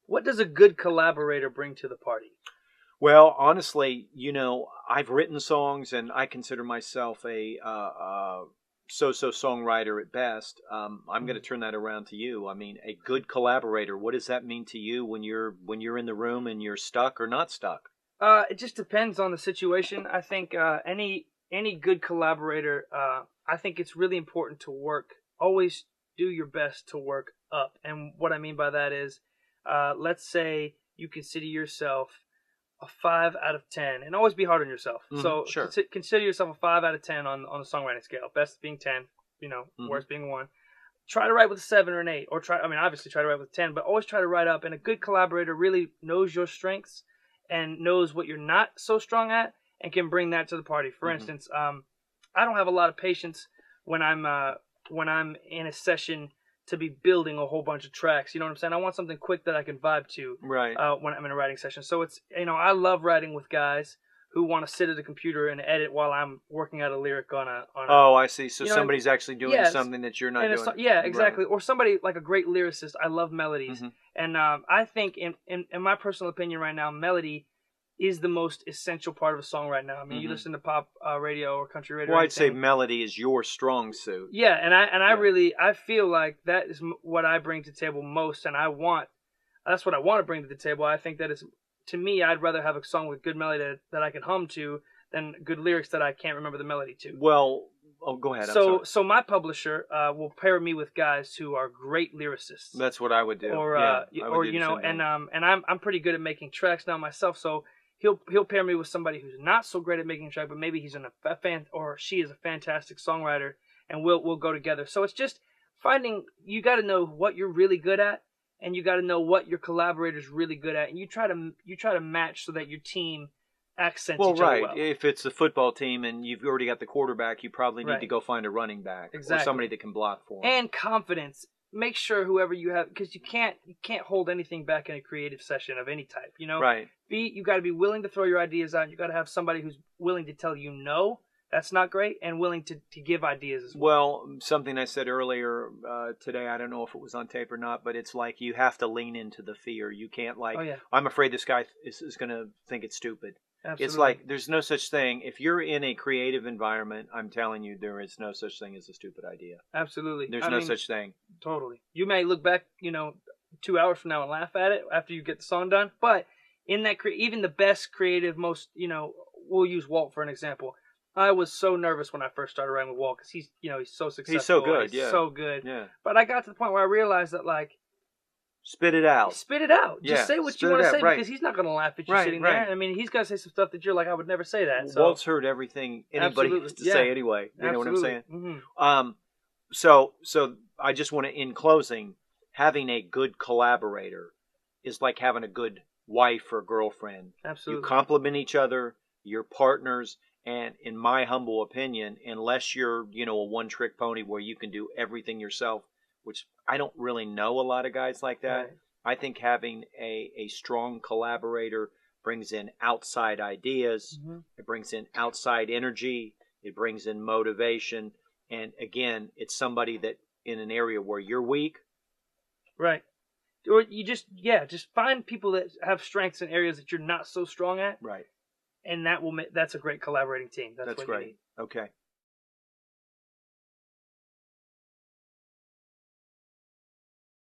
What does a good collaborator bring to the party? Well, honestly, I've written songs, and I consider myself a so-so songwriter at best. I'm going to turn that around to you. I mean, a good collaborator. What does that mean to you when you're in the room and you're stuck or not stuck? It just depends on the situation. I think any good collaborator, I think it's really important to always do your best to work up. And what I mean by that is, let's say you consider yourself a 5 out of 10, and always be hard on yourself. So sure. Consider yourself a 5 out of 10 on the songwriting scale. Best being 10, worst being 1. Try to write with a 7 or an 8, or obviously try to write with 10, but always try to write up. And a good collaborator really knows your strengths and knows what you're not so strong at, and can bring that to the party. For instance, I don't have a lot of patience when I'm in a session to be building a whole bunch of tracks. You know what I'm saying? I want something quick that I can vibe to right. When I'm in a writing session. So it's, I love writing with guys who want to sit at a computer and edit while I'm working out a lyric on a Oh, I see. So somebody's actually doing something that you're not doing. Yeah, exactly. Right. Or somebody like a great lyricist. I love melodies. And I think, in my personal opinion right now, melody is the most essential part of a song right now. I mean, you listen to pop radio or country radio. Well, I'd say melody is your strong suit. Yeah, and I feel like that is what I bring to the table most, and that's what I want to bring to the table. I think that is, to me, I'd rather have a song with good melody that I can hum to than good lyrics that I can't remember the melody to. Well, go ahead. So my publisher will pair me with guys who are great lyricists. That's what I would do. And I'm pretty good at making tracks now myself, so he'll pair me with somebody who's not so great at making a track, but maybe he's a fan, or she is a fantastic songwriter, and we'll go together. So it's just finding, you got to know what you're really good at, and you got to know what your collaborator's really good at, and you try to match so that your team accents each other well. If it's a football team and you've already got the quarterback, you probably need to go find a running back or somebody that can block for him. And confidence. Make sure whoever you have, because you can't hold anything back in a creative session of any type. Right. You got to be willing to throw your ideas out. You got to have somebody who's willing to tell you no, that's not great, and willing to give ideas as well. Well, something I said earlier today, I don't know if it was on tape or not, but it's like you have to lean into the fear. You can't I'm afraid this guy is going to think it's stupid. Absolutely. It's like there's no such thing. If you're in a creative environment, I'm telling you, there is no such thing as a stupid idea. Absolutely. There's no such thing. Totally. You may look back, 2 hours from now and laugh at it after you get the song done, but in that even the best creative, most, we'll use Walt for an example. I was so nervous when I first started writing with Walt because he's so successful. He's so good, so good. Yeah. But I got to the point where I realized that, spit it out. Spit it out. Just say what you want to say, because he's not going to laugh at you sitting there. I mean, he's got to say some stuff that you're like, I would never say that. So. Walt's heard everything anybody has to say anyway. You know what I'm saying? Mm-hmm. So I just want to, in closing, having a good collaborator is like having a good wife or girlfriend. Absolutely. You complement each other, you're partners, and in my humble opinion, unless you're, a one-trick pony where you can do everything yourself, which I don't really know a lot of guys like that. Right. I think having a strong collaborator brings in outside ideas. Mm-hmm. It brings in outside energy. It brings in motivation. And again, it's somebody that in an area where you're weak. Right. Or you just find people that have strengths in areas that you're not so strong at. Right. And that's a great collaborating team. That's what great. You need. Okay.